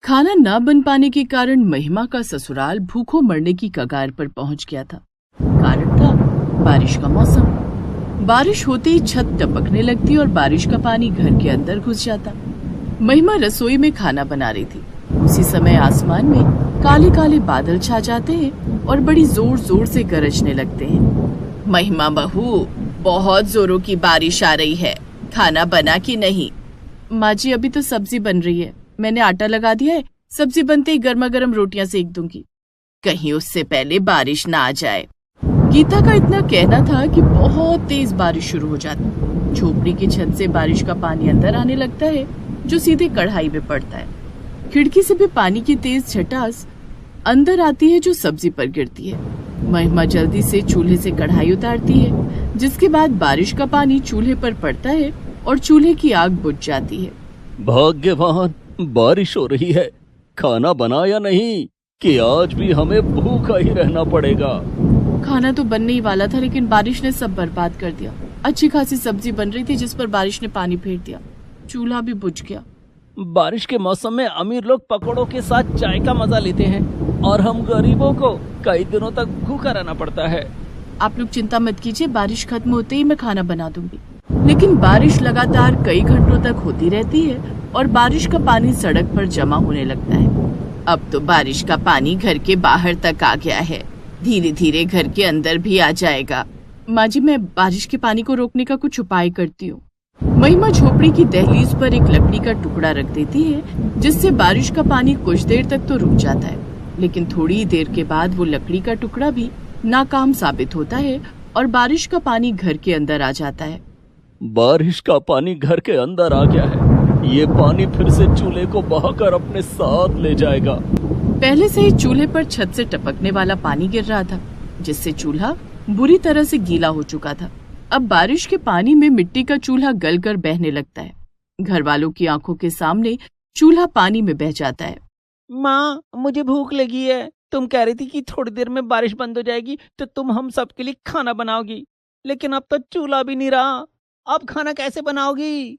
खाना न बन पाने के कारण महिमा का ससुराल भूखों मरने की कगार पर पहुंच गया था। कारण था बारिश का मौसम। बारिश होते ही छत टपकने लगती और बारिश का पानी घर के अंदर घुस जाता। महिमा रसोई में खाना बना रही थी। उसी समय आसमान में काले काले बादल छा जाते हैं और बड़ी जोर जोर से गरजने लगते हैं। महिमा बहू, बहुत जोरों की बारिश आ रही है, खाना बना कि नहीं? माँ जी, अभी तो सब्जी बन रही है, मैंने आटा लगा दिया है, सब्जी बनते ही गर्मा गर्म रोटियां सेक दूंगी। कहीं उससे पहले बारिश ना आ जाए। गीता का इतना कहना था कि बहुत तेज बारिश शुरू हो जाती। झोपड़ी की छत से बारिश का पानी अंदर आने लगता है, जो सीधे कढ़ाई में पड़ता है। खिड़की से भी पानी की तेज छटास अंदर आती है, जो सब्जी पर गिरती है। महिमा जल्दी से चूल्हे से कढ़ाई उतारती है, जिसके बाद बारिश का पानी चूल्हे पर पड़ता है और चूल्हे की आग बुझ जाती है। भाग्यवान, बारिश हो रही है। खाना बना या नहीं कि आज भी हमें भूखा ही रहना पड़ेगा। खाना तो बनने ही वाला था, लेकिन बारिश ने सब बर्बाद कर दिया। अच्छी खासी सब्जी बन रही थी, जिस पर बारिश ने पानी फेर दिया। चूल्हा भी बुझ गया। बारिश के मौसम में अमीर लोग पकौड़ों के साथ चाय का मजा लेते हैं और हम गरीबों को कई दिनों तक भूखा रहना पड़ता है। आप लोग चिंता मत कीजिए, बारिश खत्म होते ही मैं खाना बना दूंगी। लेकिन बारिश लगातार कई घंटों तक होती रहती है और बारिश का पानी सड़क पर जमा होने लगता है। अब तो बारिश का पानी घर के बाहर तक आ गया है, धीरे धीरे घर के अंदर भी आ जाएगा। माँ जी, मैं बारिश के पानी को रोकने का कुछ उपाय करती हूँ। महिमा झोपड़ी की दहलीज पर एक लकड़ी का टुकड़ा रख देती है, जिससे बारिश का पानी कुछ देर तक तो रुक जाता है, लेकिन थोड़ी ही देर के बाद वो लकड़ी का टुकड़ा भी नाकाम साबित होता है और बारिश का पानी घर के अंदर आ जाता है। बारिश का पानी घर के अंदर आ गया है। ये पानी फिर से चूल्हे को बहाकर अपने साथ ले जाएगा। पहले से ही चूल्हे पर छत से टपकने वाला पानी गिर रहा था, जिससे चूल्हा बुरी तरह से गीला हो चुका था। अब बारिश के पानी में मिट्टी का चूल्हा गलकर बहने लगता है। घर वालों की आंखों के सामने चूल्हा पानी में बह जाता है। माँ, मुझे भूख लगी है। तुम कह रही थी कि थोड़ी देर में बारिश बंद हो जाएगी तो तुम हम सबके लिए खाना बनाओगी, लेकिन अब तो चूल्हा भी नहीं रहा। अब खाना कैसे बनाओगी?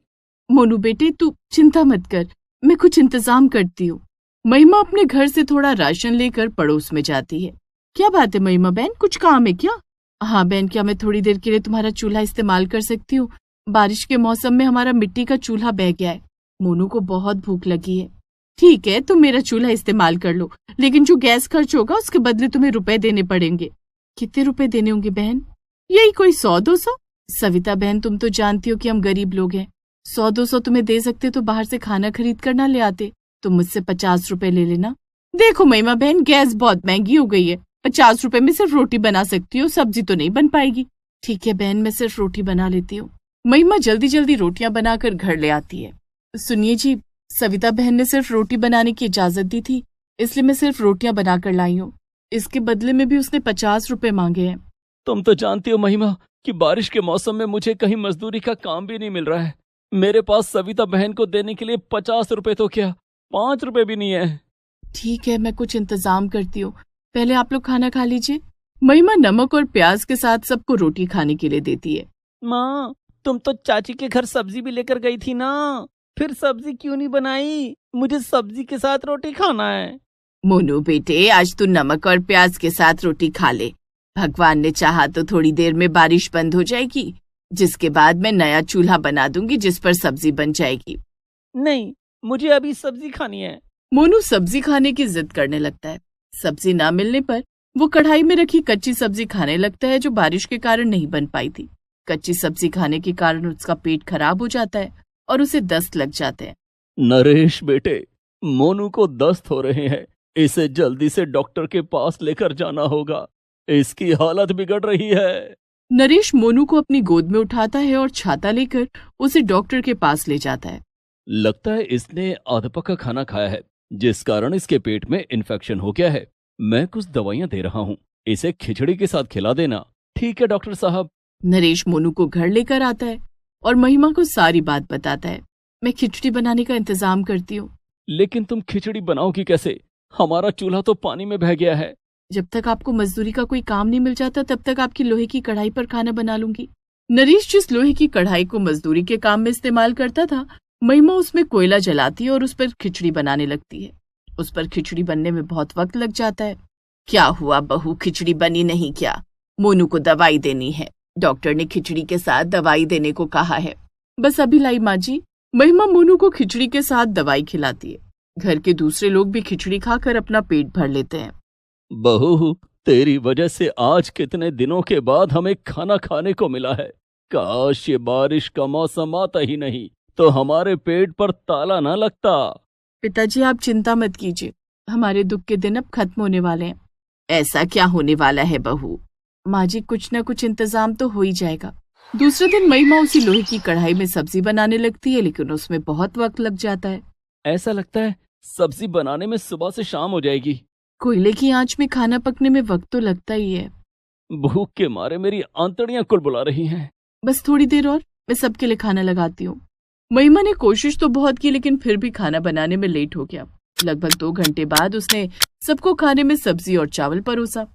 मोनू बेटे, तू चिंता मत कर, मैं कुछ इंतजाम करती हूँ। महिमा अपने घर से थोड़ा राशन लेकर पड़ोस में जाती है। क्या बात है महिमा बहन, कुछ काम है क्या? हाँ बहन, क्या मैं थोड़ी देर के लिए तुम्हारा चूल्हा इस्तेमाल कर सकती हूँ? बारिश के मौसम में हमारा मिट्टी का चूल्हा बह गया है। मोनू को बहुत भूख लगी है। ठीक है, तुम मेरा चूल्हा इस्तेमाल कर लो, लेकिन जो गैस खर्च होगा उसके बदले तुम्हें रुपए देने पड़ेंगे। कितने रुपए देने होंगे बहन? यही कोई 100-200। सविता बहन, तुम तो जानती हो कि हम गरीब लोग हैं। 100-200 तुम्हें दे सकते तो बाहर से खाना खरीद कर ना ले आते। तुम मुझसे 50 रुपए ले लेना। देखो महिमा बहन, गैस बहुत महंगी हो गई है। 50 रुपए में सिर्फ रोटी बना सकती हो, सब्जी तो नहीं बन पाएगी। ठीक है बहन, मैं सिर्फ रोटी बना लेती हूँ। महिमा जल्दी जल्दी रोटियां बनाकर घर ले आती है। सुनिए जी, सविता बहन ने सिर्फ रोटी बनाने की इजाजत दी थी, इसलिए मैं सिर्फ रोटियां बनाकर लाई हूँ। इसके बदले में भी उसने 50 रुपए मांगे हैं। तुम तो जानती हो महिमा कि बारिश के मौसम में मुझे कहीं मजदूरी का काम भी नहीं मिल रहा है। मेरे पास सविता बहन को देने के लिए 50 रुपए तो क्या, 5 रुपए भी नहीं है। ठीक है, मैं कुछ इंतजाम करती हूँ, पहले आप लोग खाना खा लीजिए। महिमा नमक और प्याज के साथ सबको रोटी खाने के लिए देती है। माँ, तुम तो चाची के घर सब्जी भी लेकर गई थी ना, फिर सब्जी क्यों नहीं बनाई? मुझे सब्जी के साथ रोटी खाना है। मोनू बेटे, आज तू नमक और प्याज के साथ रोटी खा ले। भगवान ने चाहा तो थोड़ी देर में बारिश बंद हो जाएगी, जिसके बाद मैं नया चूल्हा बना दूंगी जिस पर सब्जी बन जाएगी। नहीं, मुझे अभी सब्जी खानी है। मोनू सब्जी खाने की जिद करने लगता है। सब्जी ना मिलने पर वो कढ़ाई में रखी कच्ची सब्जी खाने लगता है, जो बारिश के कारण नहीं बन पाई थी। कच्ची सब्जी खाने के कारण उसका पेट खराब हो जाता है और उसे दस्त लग जाते हैं। नरेश बेटे, मोनू को दस्त हो रहे हैं, इसे जल्दी से डॉक्टर के पास लेकर जाना होगा। इसकी हालत बिगड़ रही है। नरेश मोनू को अपनी गोद में उठाता है और छाता लेकर उसे डॉक्टर के पास ले जाता है। लगता है इसने आधा पका खाना खाया है, जिस कारण इसके पेट में इन्फेक्शन हो गया है। मैं कुछ दवाइयां दे रहा हूँ, इसे खिचड़ी के साथ खिला देना। ठीक है डॉक्टर साहब। नरेश मोनू को घर लेकर आता है और महिमा को सारी बात बताता है। मैं खिचड़ी बनाने का इंतजाम करती हूँ। लेकिन तुम खिचड़ी बनाओगी कैसे? हमारा चूल्हा तो पानी में बह गया है। जब तक आपको मजदूरी का कोई काम नहीं मिल जाता, तब तक आपकी लोहे की कढ़ाई पर खाना बना लूंगी। नरेश जिस लोहे की कढ़ाई को मजदूरी के काम में इस्तेमाल करता था, महिमा उसमें कोयला जलाती है और उस पर खिचड़ी बनाने लगती है। उस पर खिचड़ी बनने में बहुत वक्त लग जाता है। क्या हुआ बहू, खिचड़ी बनी नहीं क्या? मोनू को दवाई देनी है, डॉक्टर ने खिचड़ी के साथ दवाई देने को कहा है। बस अभी लाई माँ जी। महिमा मोनू को खिचड़ी के साथ दवाई खिलाती है। घर के दूसरे लोग भी खिचड़ी खाकर अपना पेट भर लेते हैं। बहू, तेरी वजह से आज कितने दिनों के बाद हमें खाना खाने को मिला है। काश ये बारिश का मौसम आता ही नहीं तो हमारे पेट पर ताला ना लगता। पिताजी आप चिंता मत कीजिए, हमारे दुख के दिन अब खत्म होने वाले हैं। ऐसा क्या होने वाला है बहू? माँ जी कुछ न कुछ इंतजाम तो हो ही जाएगा। दूसरे दिन महिमा उसी लोहे की कढ़ाई में सब्जी बनाने लगती है, लेकिन उसमें बहुत वक्त लग जाता है। ऐसा लगता है सब्जी बनाने में सुबह से शाम हो जाएगी। कोयले की आंच में खाना पकने में वक्त तो लगता ही है। भूख के मारे मेरी आंतड़ियां कुड़बुड़ा रही हैं। बस थोड़ी देर और, मैं सबके लिए खाना लगाती हूँ। महिमा ने कोशिश तो बहुत की, लेकिन फिर भी खाना बनाने में लेट हो गया। लगभग 2 घंटे बाद उसने सबको खाने में सब्जी और चावल परोसा।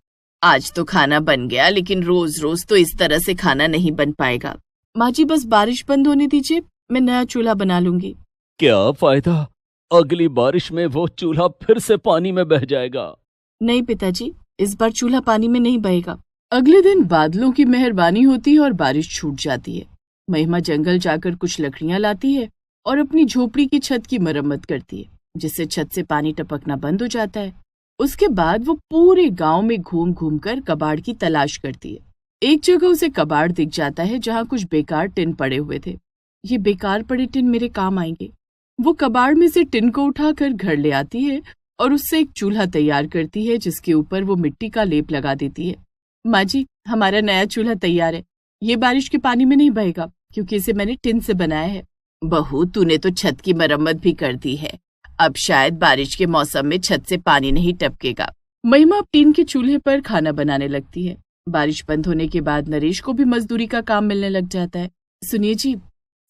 आज तो खाना बन गया, लेकिन रोज रोज तो इस तरह से खाना नहीं बन पाएगा। माँ जी बस बारिश बंद होने दीजिए, मैं नया चूल्हा बना लूंगी। क्या फायदा, अगली बारिश में वो चूल्हा फिर से पानी में बह जाएगा। नहीं पिताजी, इस बार चूल्हा पानी में नहीं बहेगा। अगले दिन बादलों की मेहरबानी होती है और बारिश छूट जाती है। महिमा जंगल जाकर कुछ लकड़ियां लाती है और अपनी झोपड़ी की छत की मरम्मत करती है, जिससे छत से पानी टपकना बंद हो जाता है। उसके बाद वो पूरे गांव में घूम घूम कर कबाड़ की तलाश करती है। एक जगह उसे कबाड़ दिख जाता है जहां कुछ बेकार टिन पड़े हुए थे। ये बेकार पड़े टिन मेरे काम आएंगे। वो कबाड़ में से टिन को उठाकर घर ले आती है और उससे एक चूल्हा तैयार करती है, जिसके ऊपर वो मिट्टी का लेप लगा देती है। माँ जी हमारा नया चूल्हा तैयार है। ये बारिश के पानी में नहीं बहेगा, क्योंकि इसे मैंने टिन से बनाया है। बहू तूने तो छत की मरम्मत भी कर दी है, अब शायद बारिश के मौसम में छत से पानी नहीं टपकेगा। महिमा अब टीन के चूल्हे पर खाना बनाने लगती है। बारिश बंद होने के बाद नरेश को भी मजदूरी का काम मिलने लग जाता है। सुनिए जी,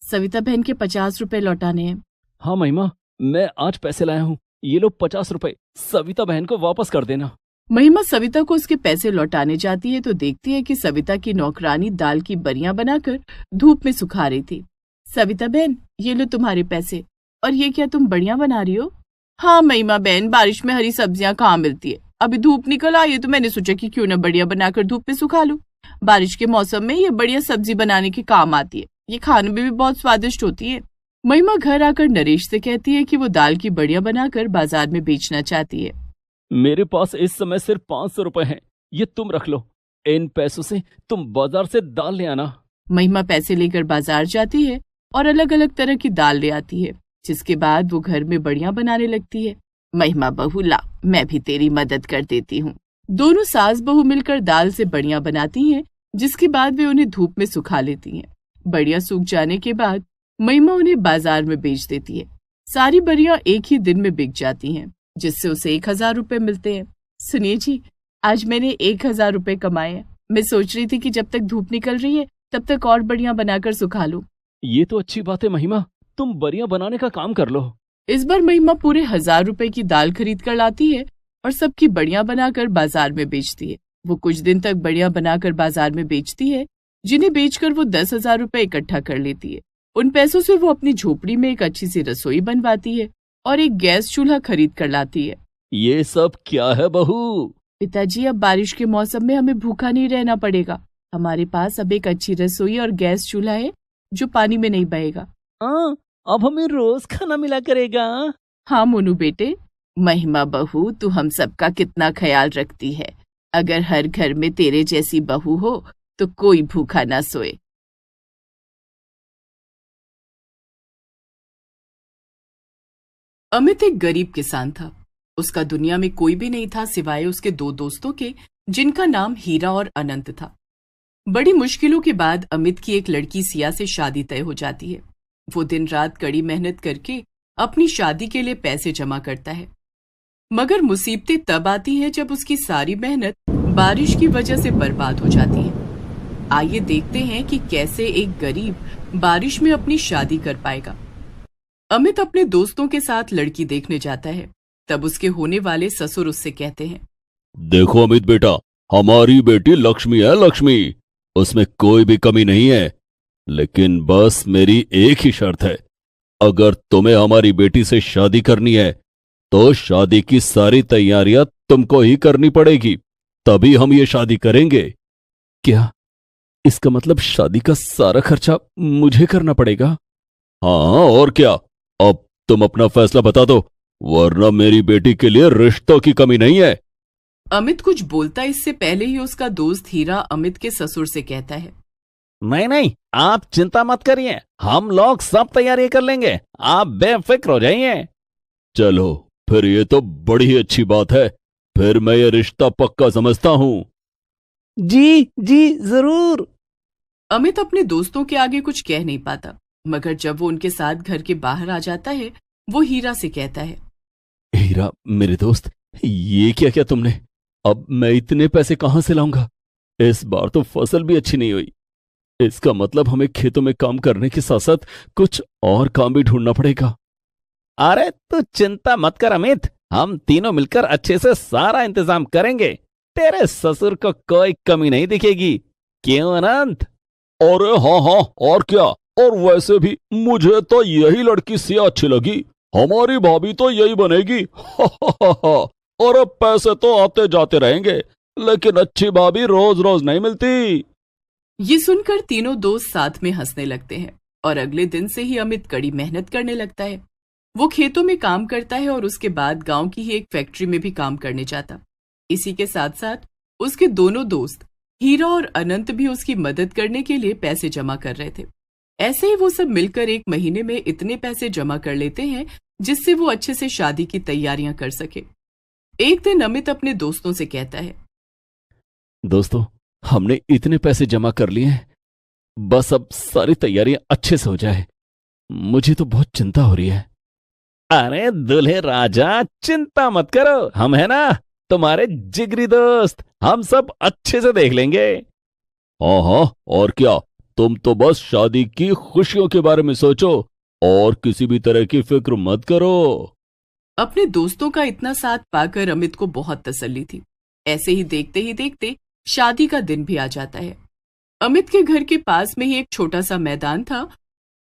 सविता बहन के 50 रुपए लौटाने हैं। हाँ महिमा, मैं आज पैसे लाया हूँ, ये लो 50 रुपए, सविता बहन को वापस कर देना। महिमा सविता को उसके पैसे लौटाने जाती है तो देखती है कि सविता की नौकरानी दाल की बरियां बनाकर धूप में सुखा रही थी। सविता बहन ये लो तुम्हारे पैसे। और ये क्या तुम बड़ियां बना रही हो? हाँ महिमा बहन, बारिश में हरी सब्जियां कहाँ मिलती है, अभी धूप निकल आई है तो मैंने सोचा कि क्यों न बढ़िया बनाकर धूप में सुखा लूं। बारिश के मौसम में ये बढ़िया सब्जी बनाने के काम आती है, ये खाने में भी बहुत स्वादिष्ट होती है। महिमा घर आकर नरेश से कहती है कि वो दाल की बढ़िया बनाकर बाजार में बेचना चाहती है। मेरे पास इस समय सिर्फ 500 रुपए हैं, ये तुम रख लो, इन पैसों से तुम बाजार से दाल ले आना। महिमा पैसे लेकर बाजार जाती है और अलग अलग तरह की दाल ले आती है, जिसके बाद वो घर में बढ़िया बनाने लगती है। महिमा बहू ला, मैं भी तेरी मदद कर देती हूँ। दोनों सास बहू मिलकर दाल से बढ़िया बनाती हैं, जिसके बाद वे उन्हें धूप में सुखा लेती हैं। बढ़िया सूख जाने के बाद महिमा उन्हें बाजार में बेच देती है। सारी बढ़िया एक ही दिन में बिक जाती हैं, जिससे उसे 1000 रुपए मिलते हैं। सुनिए जी, आज मैंने 1000 रुपए कमाए हैं। मैं सोच रही थी कि जब तक धूप निकल रही है तब तक और बढ़िया बनाकर सुखा लूं। ये तो अच्छी बात है महिमा, तुम बढ़िया बनाने का काम कर लो। इस बार महिमा पूरे 1000 रुपए की दाल खरीद कर लाती है और सबकी बढ़िया बनाकर बाजार में बेचती है। वो कुछ दिन तक बढ़िया बनाकर बाजार में बेचती है, जिन्हें बेचकर वो 10,000 रुपए इकट्ठा कर लेती है। उन पैसों से वो अपनी झोपड़ी में एक अच्छी सी रसोई बनवाती है और एक गैस चूल्हा खरीद कर लाती है। ये सब क्या है बहू? पिताजी अब बारिश के मौसम में हमें भूखा नहीं रहना पड़ेगा। हमारे पास अब एक अच्छी रसोई और गैस चूल्हा है जो पानी में नहीं बहेगा। अब हमें रोज खाना मिला करेगा। हाँ मोनू बेटे। महिमा बहू, तू हम सबका कितना ख्याल रखती है। अगर हर घर में तेरे जैसी बहू हो तो कोई भूखा ना सोए। अमित एक गरीब किसान था। उसका दुनिया में कोई भी नहीं था सिवाय उसके 2 दोस्तों के, जिनका नाम हीरा और अनंत था। बड़ी मुश्किलों के बाद अमित की एक लड़की सिया से शादी तय हो जाती है। वो दिन रात कड़ी मेहनत करके अपनी शादी के लिए पैसे जमा करता है, मगर मुसीबतें तब आती हैं जब उसकी सारी मेहनत बारिश की वजह से बर्बाद हो जाती है। आइए देखते हैं कि कैसे एक गरीब बारिश में अपनी शादी कर पाएगा। अमित अपने दोस्तों के साथ लड़की देखने जाता है। तब उसके होने वाले ससुर उससे कहते हैं, देखो अमित बेटा, हमारी बेटी लक्ष्मी है, लक्ष्मी, उसमें कोई भी कमी नहीं है, लेकिन बस मेरी एक ही शर्त है, अगर तुम्हें हमारी बेटी से शादी करनी है तो शादी की सारी तैयारियां तुमको ही करनी पड़ेगी, तभी हम ये शादी करेंगे। क्या इसका मतलब शादी का सारा खर्चा मुझे करना पड़ेगा? हाँ और क्या। अब तुम अपना फैसला बता दो, वरना मेरी बेटी के लिए रिश्तों की कमी नहीं है। अमित कुछ बोलता इससे पहले ही उसका दोस्त हीरा अमित के ससुर से कहता है, नहीं नहीं, आप चिंता मत करिए, हम लोग सब तैयारी कर लेंगे, आप बेफिक्र हो जाइए। चलो फिर ये तो बड़ी ही अच्छी बात है, फिर मैं ये रिश्ता पक्का समझता हूँ। जी जी जरूर। अमित अपने दोस्तों के आगे कुछ कह नहीं पाता, मगर जब वो उनके साथ घर के बाहर आ जाता है, वो हीरा से कहता है, हीरा मेरे दोस्त, ये क्या क्या तुमने? अब मैं इतने पैसे कहां से लाऊंगा? इस बार तो फसल भी अच्छी नहीं हुई। इसका मतलब हमें खेतों में काम करने के साथ साथ कुछ और काम भी ढूंढना पड़ेगा। अरे तू चिंता मत कर अमित, हम तीनों मिलकर अच्छे से सारा इंतजाम करेंगे, तेरे ससुर को कोई कमी नहीं दिखेगी। क्यों अनंत? अरे हाँ हाँ, और क्या। और वैसे भी मुझे तो यही लड़की सी अच्छी लगी, हमारी भाभी तो यही बनेगी। और अब पैसे तो आते जाते रहेंगे, लेकिन अच्छी भाभी रोज रोज नहीं मिलती। ये सुनकर तीनों दोस्त साथ में हंसने लगते हैं और अगले दिन से ही अमित कड़ी मेहनत करने लगता है। वो खेतों में काम करता है और उसके बाद गांव की ही एक फैक्ट्री में भी काम करने जाता। इसी के साथ साथ उसके दोनों दोस्त हीरा और अनंत भी उसकी मदद करने के लिए पैसे जमा कर रहे थे। ऐसे ही वो सब मिलकर एक महीने में इतने पैसे जमा कर लेते हैं जिससे वो अच्छे से शादी की तैयारियां कर सके। एक दिन अमित अपने दोस्तों से कहता है, दोस्तों, हमने इतने पैसे जमा कर लिए हैं, बस अब सारी तैयारियां अच्छे से हो जाए। मुझे तो बहुत चिंता हो रही है। अरे दूल्हे राजा, चिंता मत करो, हम है ना तुम्हारे जिगरी दोस्त, हम सब अच्छे से देख लेंगे। हाँ हाँ, और क्या। तुम तो बस शादी की खुशियों के बारे में सोचो और किसी भी तरह की फिक्र मत करो। अपने दोस्तों का इतना साथ पाकर अमित को बहुत तसल्ली थी। ऐसे ही देखते शादी का दिन भी आ जाता है। अमित के घर के पास में ही एक छोटा सा मैदान था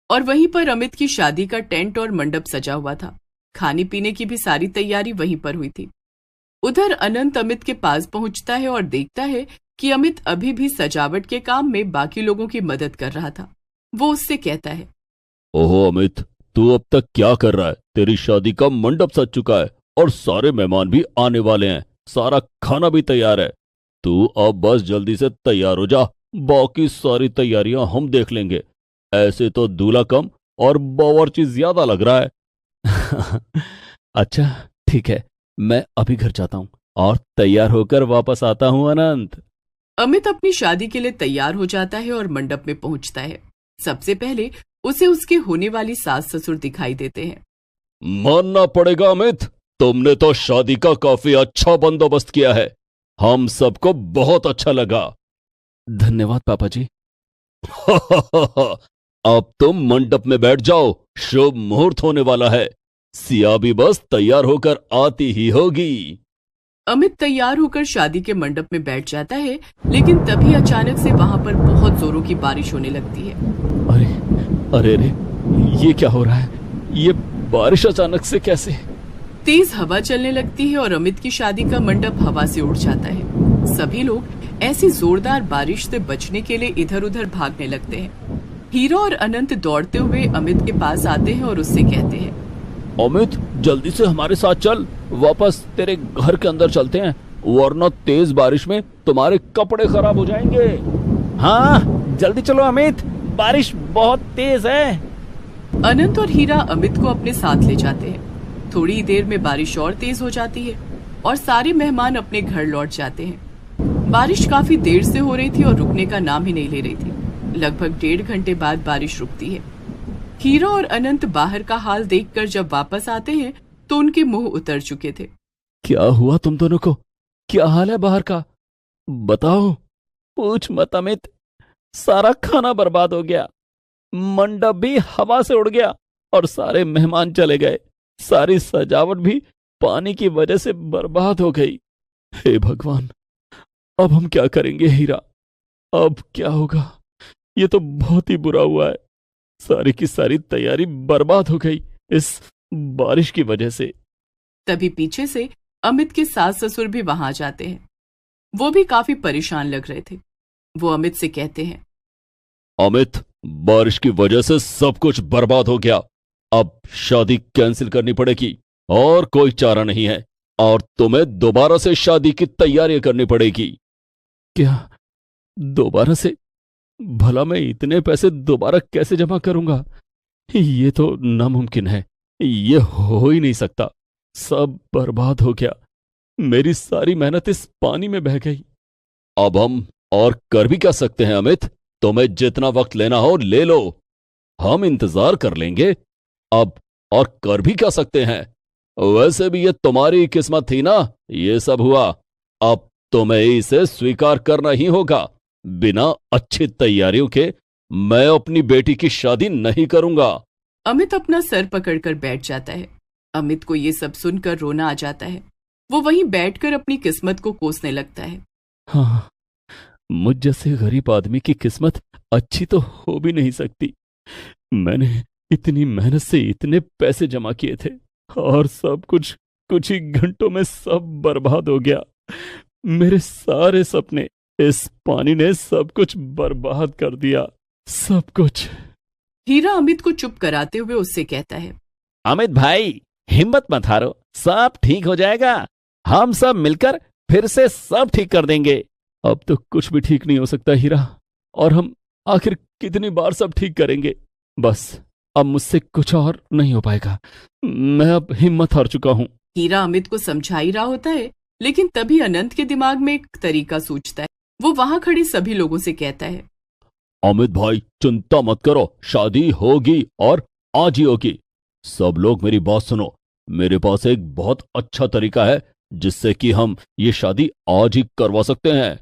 और वहीं पर अमित की शादी का टेंट और मंडप सजा हुआ था। खाने पीने की भी सारी तैयारी वहीं पर हुई थी। उधर अनंत अमित के पास पहुंचता है और देखता है कि अमित अभी भी सजावट के काम में बाकी लोगों की मदद कर रहा था। वो उससे कहता है, ओहो अमित, तू अब तक क्या कर रहा है? तेरी शादी का मंडप सज चुका है और सारे मेहमान भी आने वाले हैं, सारा खाना भी तैयार है। तू अब बस जल्दी से तैयार हो जा, बाकी सारी तैयारियां हम देख लेंगे। ऐसे तो दूल्हा कम और बावर्ची ज्यादा लग रहा है। अच्छा ठीक है, मैं अभी घर जाता हूँ और तैयार होकर वापस आता हूँ अनंत। अमित अपनी शादी के लिए तैयार हो जाता है और मंडप में पहुंचता है। सबसे पहले उसे उसके होने वाली सास ससुर दिखाई देते हैं। मानना पड़ेगा अमित, तुमने तो शादी का काफी अच्छा बंदोबस्त किया है, हम सबको बहुत अच्छा लगा। धन्यवाद पापा जी। अब तुम मंडप में बैठ जाओ, शुभ मुहूर्त होने वाला है। सिया भी बस तैयार होकर आती ही होगी। अमित तैयार होकर शादी के मंडप में बैठ जाता है, लेकिन तभी अचानक से वहां पर बहुत जोरों की बारिश होने लगती है। अरे अरे अरे, ये क्या हो रहा है? ये बारिश अचानक से कैसे? तेज हवा चलने लगती है और अमित की शादी का मंडप हवा से उड़ जाता है। सभी लोग ऐसी जोरदार बारिश से बचने के लिए इधर उधर भागने लगते हैं। हीरा और अनंत दौड़ते हुए अमित के पास आते हैं और उससे कहते हैं, अमित जल्दी से हमारे साथ चल, वापस तेरे घर के अंदर चलते हैं, वरना तेज बारिश में तुम्हारे कपड़े खराब हो जाएंगे। हाँ जल्दी चलो अमित, बारिश बहुत तेज है। अनंत और हीरा अमित को अपने साथ ले जाते हैं। थोड़ी ही देर में बारिश और तेज हो जाती है और सारे मेहमान अपने घर लौट जाते हैं। बारिश काफी देर से हो रही थी और रुकने का नाम ही नहीं ले रही थी। लगभग 1.5 घंटे बाद बारिश रुकती है। हीरा और अनंत बाहर का हाल देखकर जब वापस आते हैं तो उनके मुंह उतर चुके थे। क्या हुआ तुम दोनों को? क्या हाल है बाहर का? बताओ। पूछ मत अमित, सारा खाना बर्बाद हो गया, मंडप भी हवा से उड़ गया और सारे मेहमान चले गए। सारी सजावट भी पानी की वजह से बर्बाद हो गई। हे भगवान, अब हम क्या करेंगे हीरा? अब क्या होगा? ये तो बहुत ही बुरा हुआ है। सारी की सारी तैयारी बर्बाद हो गई इस बारिश की वजह से। तभी पीछे से अमित के सास ससुर भी वहां आ जाते हैं। वो भी काफी परेशान लग रहे थे। वो अमित से कहते हैं, अमित, बारिश की वजह से सब कुछ बर्बाद हो गया। अब शादी कैंसिल करनी पड़ेगी और कोई चारा नहीं है, और तुम्हें दोबारा से शादी की तैयारी करनी पड़ेगी। क्या दोबारा से? भला मैं इतने पैसे दोबारा कैसे जमा करूंगा? ये तो नामुमकिन है, ये हो ही नहीं सकता। सब बर्बाद हो गया, मेरी सारी मेहनत इस पानी में बह गई। अब हम और कर भी क्या सकते हैं अमित? तुम्हें जितना वक्त लेना हो ले लो, हम इंतजार कर लेंगे। अब और कर भी क्या सकते हैं? वैसे भी ये तुम्हारी किस्मत थी ना, ये सब हुआ। अब तुम्हें इसे स्वीकार करना ही होगा। बिना अच्छी तैयारियों के मैं अपनी बेटी की शादी नहीं करूंगा। अमित अपना सर पकड़कर बैठ जाता है। अमित को ये सब सुनकर रोना आ जाता है। वो वहीं बैठकर अपनी किस्मत को कोसने लगता है। हाँ, मुझ जैसे गरीब आदमी की किस्मत अच्छी तो हो भी नहीं सकती। मैंने इतनी मेहनत से इतने पैसे जमा किए थे और सब कुछ कुछ ही घंटों में सब बर्बाद हो गया। मेरे सारे सपने इस पानी ने सब कुछ बर्बाद कर दिया, सब कुछ। हीरा अमित को चुप कराते हुए उससे कहता है, अमित भाई, हिम्मत मत हारो, सब ठीक हो जाएगा। हम सब मिलकर फिर से सब ठीक कर देंगे। अब तो कुछ भी ठीक नहीं हो सकता हीरा, और हम आखिर कितनी बार सब ठीक करेंगे? बस अब मुझसे कुछ और नहीं हो पाएगा। मैं अब हिम्मत हार चुका हूं। हीरा अमित को समझा ही रहा होता है, लेकिन तभी अनंत के दिमाग में एक तरीका सूझता है। वो वहां खड़े सभी लोगों से कहता है, अमित भाई, चिंता मत करो, शादी होगी और आज ही होगी। सब लोग मेरी बात सुनो, मेरे पास एक बहुत अच्छा तरीका है जिससे कि हम ये शादी आज ही करवा सकते हैं।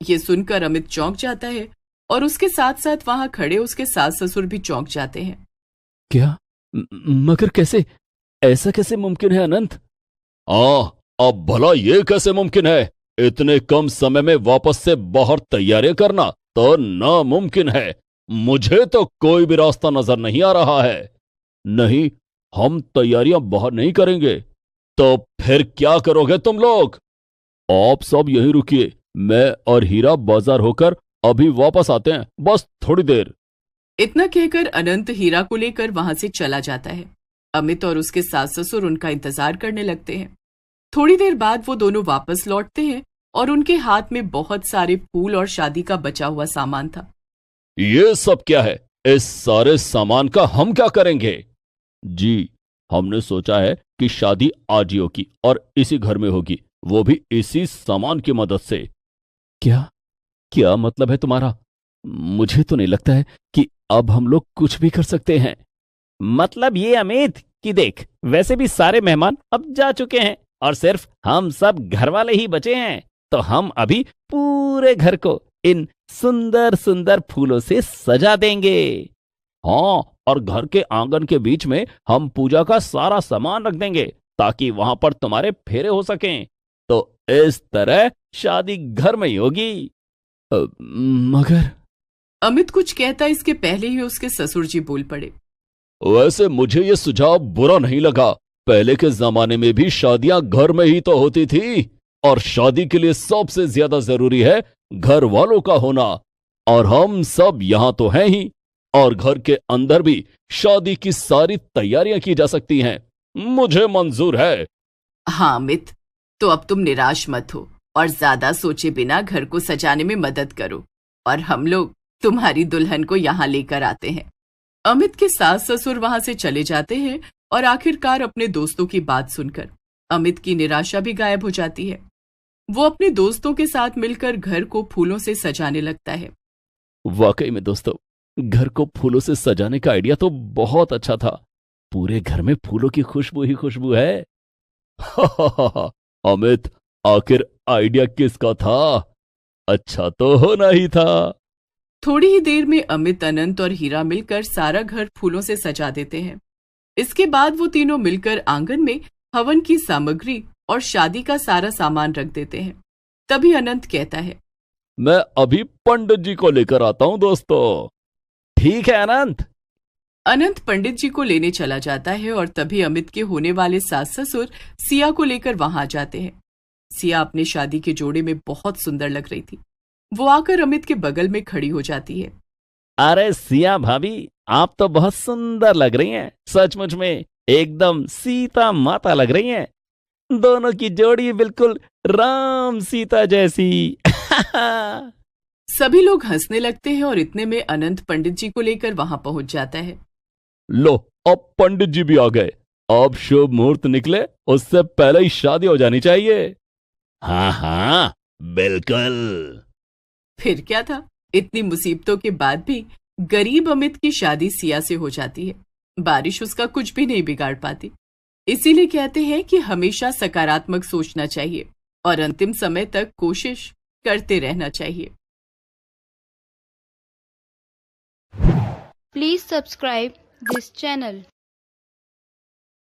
ये सुनकर अमित चौंक जाता है और उसके साथ साथ वहां खड़े उसके सास ससुर भी चौंक जाते हैं। क्या? मगर कैसे? ऐसा कैसे मुमकिन है अनंत? अब भला ये कैसे मुमकिन है? इतने कम समय में वापस से बाहर तैयारियां करना तो नामुमकिन है। मुझे तो कोई भी रास्ता नजर नहीं आ रहा है। नहीं, हम तैयारियां बाहर नहीं करेंगे तो फिर क्या करोगे तुम लोग? आप सब यहीं रुकिए, मैं और हीरा बाजार होकर अभी वापस आते हैं, बस थोड़ी देर। इतना कहकर अनंत हीरा को लेकर वहां से चला जाता है। अमित और उसके सास ससुर उनका इंतजार करने लगते हैं। थोड़ी देर बाद वो दोनों वापस लौटते हैं और उनके हाथ में बहुत सारे फूल और शादी का बचा हुआ सामान था। ये सब क्या है? इस सारे सामान का हम क्या करेंगे? जी, हमने सोचा है कि शादी आज ही होगी और इसी घर में होगी, वो भी इसी सामान की मदद से। क्या क्या मतलब है तुम्हारा? मुझे तो नहीं लगता है कि अब हम लोग कुछ भी कर सकते हैं। मतलब ये अमित कि देख, वैसे भी सारे मेहमान अब जा चुके हैं और सिर्फ हम सब घर वाले ही बचे हैं। तो हम अभी पूरे घर को इन सुंदर सुंदर फूलों से सजा देंगे। हाँ, और घर के आंगन के बीच में हम पूजा का सारा सामान रख देंगे ताकि वहां पर तुम्हारे फेरे हो सकें। तो इस तरह शादी घर में ही होगी। मगर अमित कुछ कहता इसके पहले ही उसके ससुर जी बोल पड़े, वैसे मुझे ये सुझाव बुरा नहीं लगा। पहले के जमाने में भी शादियां घर में ही तो होती थी, और शादी के लिए सबसे ज्यादा जरूरी है घर वालों का होना, और हम सब यहां तो हैं ही। और घर के अंदर भी शादी की सारी तैयारियां की जा सकती हैं। मुझे मंजूर है। हाँ अमित, तो अब तुम निराश मत हो और ज्यादा सोचे बिना घर को सजाने में मदद करो, और हम लोग तुम्हारी दुल्हन को यहाँ लेकर आते हैं। अमित के सास ससुर वहां से चले जाते हैं और आखिरकार अपने दोस्तों की बात सुनकर अमित की निराशा भी गायब हो जाती है। वो अपने दोस्तों के साथ मिलकर घर को फूलों से सजाने लगता है। वाकई में दोस्तों, घर को फूलों से सजाने का आइडिया तो बहुत अच्छा था। पूरे घर में फूलों की खुशबू ही खुशबू है। अमित, आखिर आइडिया किसका था? अच्छा तो होना ही था। थोड़ी ही देर में अमित, अनंत और हीरा मिलकर सारा घर फूलों से सजा देते हैं। इसके बाद वो तीनों मिलकर आंगन में हवन की सामग्री और शादी का सारा सामान रख देते हैं। तभी अनंत कहता है, मैं अभी पंडित जी को लेकर आता हूं दोस्तों। ठीक है अनंत, अनंत पंडित जी को लेने चला जाता है और तभी अमित के होने वाले सास ससुर सिया को लेकर वहां आ जाते हैं। सिया अपने शादी के जोड़े में बहुत सुंदर लग रही थी। वो आकर अमित के बगल में खड़ी हो जाती है। अरे सिया भाभी, आप तो बहुत सुंदर लग रही हैं। सचमुच में एकदम सीता माता लग रही हैं। दोनों की जोड़ी बिल्कुल राम सीता जैसी। सभी लोग हंसने लगते हैं और इतने में अनंत पंडित जी को लेकर वहां पहुंच जाता है। लो, अब पंडित जी भी आ गए। अब शुभ मुहूर्त निकले उससे पहले ही शादी हो जानी चाहिए। हाँ हाँ, बिल्कुल। फिर क्या था, इतनी मुसीबतों के बाद भी गरीब अमित की शादी सिया से हो जाती है। बारिश उसका कुछ भी नहीं बिगाड़ पाती। इसीलिए कहते हैं कि हमेशा सकारात्मक सोचना चाहिए और अंतिम समय तक कोशिश करते रहना चाहिए। Please subscribe this channel.